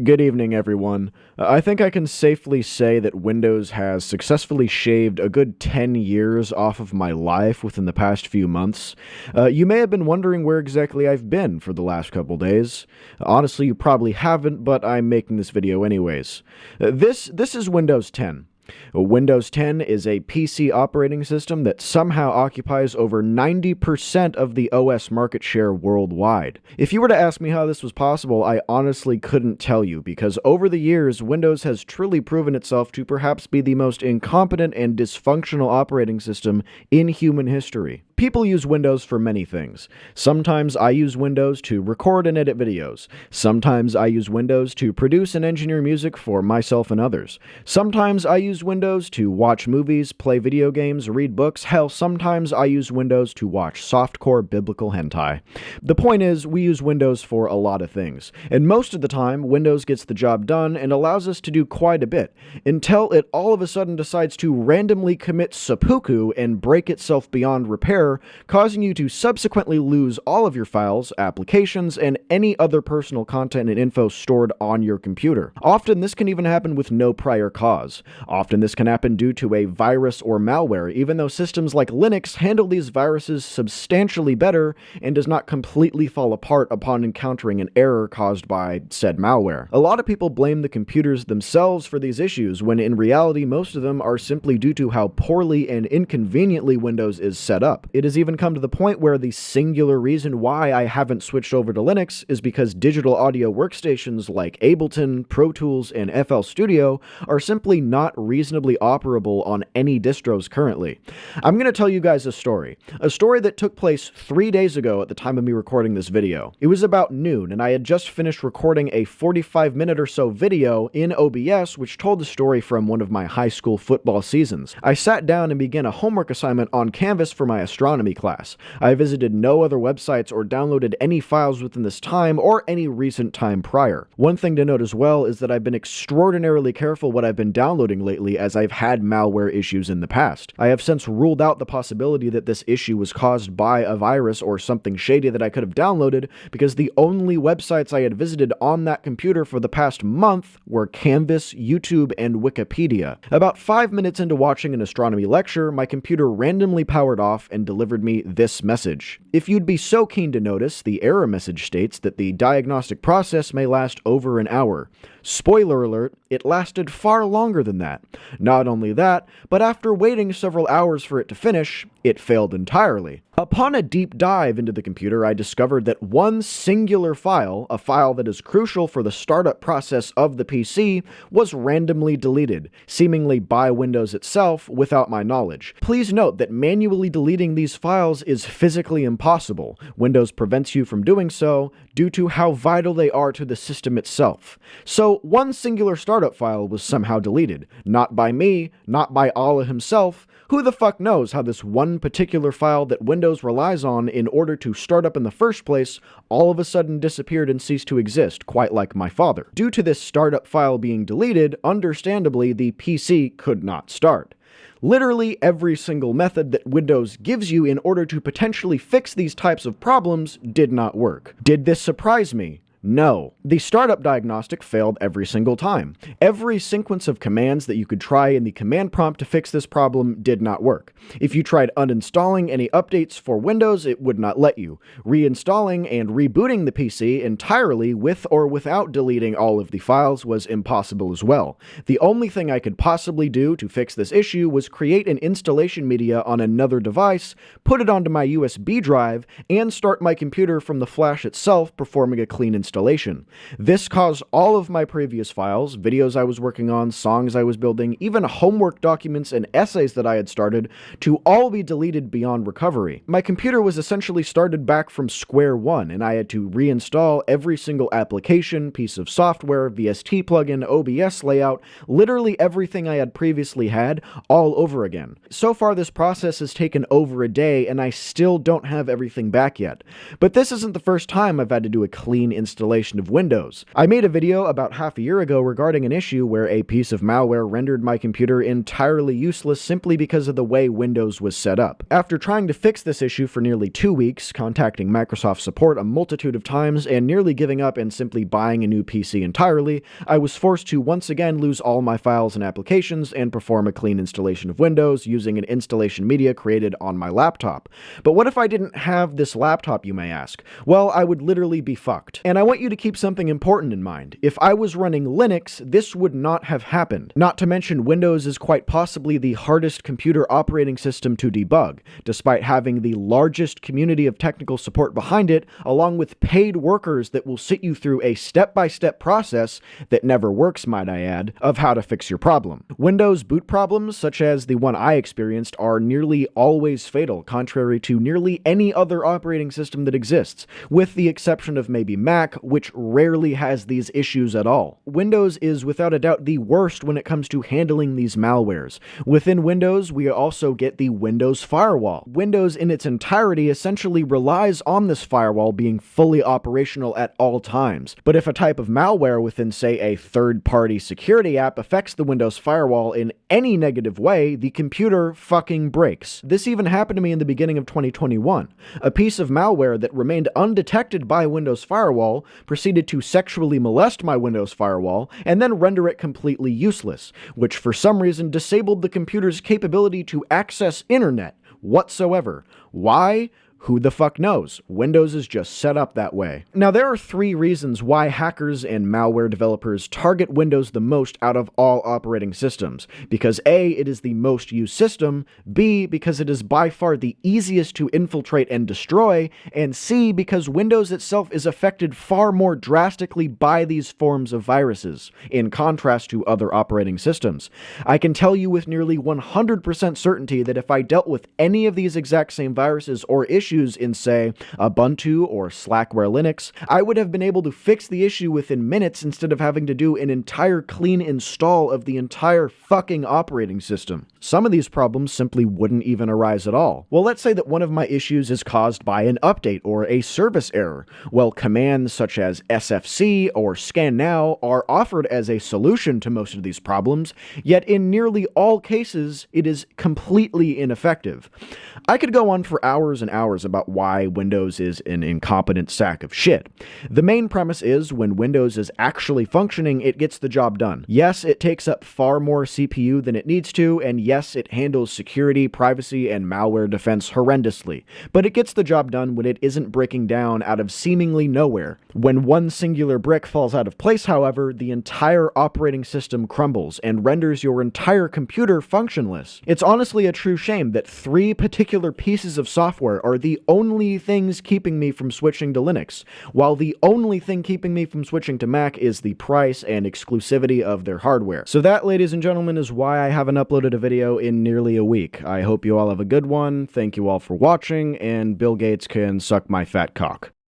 Good evening, everyone. I think I can safely say that Windows has successfully shaved a good 10 years off of my life within the past few months. You may have been wondering where exactly I've been for the last couple days. Honestly, you probably haven't, but I'm making this video anyways. This is Windows 10. Windows 10 is a PC operating system that somehow occupies over 90% of the OS market share worldwide. If you were to ask me how this was possible, I honestly couldn't tell you, because over the years, Windows has truly proven itself to perhaps be the most incompetent and dysfunctional operating system in human history. People use Windows for many things. Sometimes I use Windows to record and edit videos. Sometimes I use Windows to produce and engineer music for myself and others. Sometimes I use Windows to watch movies, play video games, read books. Hell, sometimes I use Windows to watch softcore biblical hentai. The point is, we use Windows for a lot of things. And most of the time, Windows gets the job done and allows us to do quite a bit, until it all of a sudden decides to randomly commit seppuku and break itself beyond repair, causing you to subsequently lose all of your files, applications, and any other personal content and info stored on your computer. Often this can even happen with no prior cause. Often this can happen due to a virus or malware, even though systems like Linux handle these viruses substantially better and does not completely fall apart upon encountering an error caused by said malware. A lot of people blame the computers themselves for these issues, when in reality most of them are simply due to how poorly and inconveniently Windows is set up. It has even come to the point where the singular reason why I haven't switched over to Linux is because digital audio workstations like Ableton, Pro Tools, and FL Studio are simply not reasonably operable on any distros currently. I'm going to tell you guys a story that took place 3 days ago at the time of me recording this video. It was about noon, and I had just finished recording a 45-minute or so video in OBS which told the story from one of my high school football seasons. I sat down and began a homework assignment on Canvas for my astronomy class. I visited no other websites or downloaded any files within this time or any recent time prior. One thing to note as well is that I've been extraordinarily careful what I've been downloading lately, as I've had malware issues in the past. I have since ruled out the possibility that this issue was caused by a virus or something shady that I could have downloaded, because the only websites I had visited on that computer for the past month were Canvas, YouTube, and Wikipedia. About 5 minutes into watching an astronomy lecture, my computer randomly powered off and delivered me this message. If you'd be so keen to notice, the error message states that the diagnostic process may last over an hour. Spoiler alert, it lasted far longer than that. Not only that, but after waiting several hours for it to finish, it failed entirely. Upon a deep dive into the computer, I discovered that one singular file, a file that is crucial for the startup process of the PC, was randomly deleted, seemingly by Windows itself without my knowledge. Please note that manually deleting these files is physically impossible. Windows prevents you from doing so due to how vital they are to the system itself. So one singular startup file was somehow deleted. Not by me, not by Allah himself. Who the fuck knows how this one particular file that Windows relies on in order to start up in the first place all of a sudden disappeared and ceased to exist, quite like my father. Due to this startup file being deleted, understandably, the PC could not start. Literally every single method that Windows gives you in order to potentially fix these types of problems did not work. Did this surprise me? No. The startup diagnostic failed every single time. Every sequence of commands that you could try in the command prompt to fix this problem did not work. If you tried uninstalling any updates for Windows, it would not let you. Reinstalling and rebooting the PC entirely with or without deleting all of the files was impossible as well. The only thing I could possibly do to fix this issue was create an installation media on another device, put it onto my USB drive, and start my computer from the flash itself, performing a clean installation. This caused all of my previous files, videos I was working on, songs I was building, even homework documents and essays that I had started, to all be deleted beyond recovery. My computer was essentially started back from square one, and I had to reinstall every single application, piece of software, VST plugin, OBS layout, literally everything I had previously had, all over again. So far this process has taken over a day, and I still don't have everything back yet. But this isn't the first time I've had to do a clean installation installation of Windows. I made a video about half a year ago regarding an issue where a piece of malware rendered my computer entirely useless simply because of the way Windows was set up. After trying to fix this issue for nearly 2 weeks, contacting Microsoft support a multitude of times, and nearly giving up and simply buying a new PC entirely, I was forced to once again lose all my files and applications and perform a clean installation of Windows using an installation media created on my laptop. But what if I didn't have this laptop, you may ask? Well, I would literally be fucked. And I want you to keep something important in mind. If I was running Linux, this would not have happened. Not to mention, Windows is quite possibly the hardest computer operating system to debug, despite having the largest community of technical support behind it, along with paid workers that will sit you through a step-by-step process that never works, might I add, of how to fix your problem. Windows boot problems, such as the one I experienced, are nearly always fatal, contrary to nearly any other operating system that exists, with the exception of maybe Mac, which rarely has these issues at all. Windows is without a doubt the worst when it comes to handling these malwares. Within Windows, we also get the Windows firewall. Windows in its entirety essentially relies on this firewall being fully operational at all times. But if a type of malware within, say, a third-party security app affects the Windows firewall in any negative way, the computer fucking breaks. This even happened to me in the beginning of 2021. A piece of malware that remained undetected by Windows Firewall proceeded to sexually molest my Windows Firewall and then render it completely useless, which for some reason disabled the computer's capability to access internet whatsoever. Why? Who the fuck knows? Windows is just set up that way. Now, there are 3 reasons why hackers and malware developers target Windows the most out of all operating systems. Because A, it is the most used system, B, because it is by far the easiest to infiltrate and destroy, and C, because Windows itself is affected far more drastically by these forms of viruses, in contrast to other operating systems. I can tell you with nearly 100% certainty that if I dealt with any of these exact same viruses or issues in, say, Ubuntu or Slackware Linux, I would have been able to fix the issue within minutes instead of having to do an entire clean install of the entire fucking operating system. Some of these problems simply wouldn't even arise at all. Well, let's say that one of my issues is caused by an update or a service error. Well, commands such as sfc or scan now are offered as a solution to most of these problems, yet in nearly all cases, it is completely ineffective. I could go on for hours and hours about why Windows is an incompetent sack of shit. The main premise is when Windows is actually functioning, it gets the job done. Yes, it takes up far more CPU than it needs to, and yes, it handles security, privacy, and malware defense horrendously, but it gets the job done when it isn't breaking down out of seemingly nowhere. When one singular brick falls out of place, however, the entire operating system crumbles and renders your entire computer functionless. It's honestly a true shame that 3 particular pieces of software are the only things keeping me from switching to Linux, while the only thing keeping me from switching to Mac is the price and exclusivity of their hardware. So that, ladies and gentlemen, is why I haven't uploaded a video in nearly a week. I hope you all have a good one, thank you all for watching, and Bill Gates can suck my fat cock.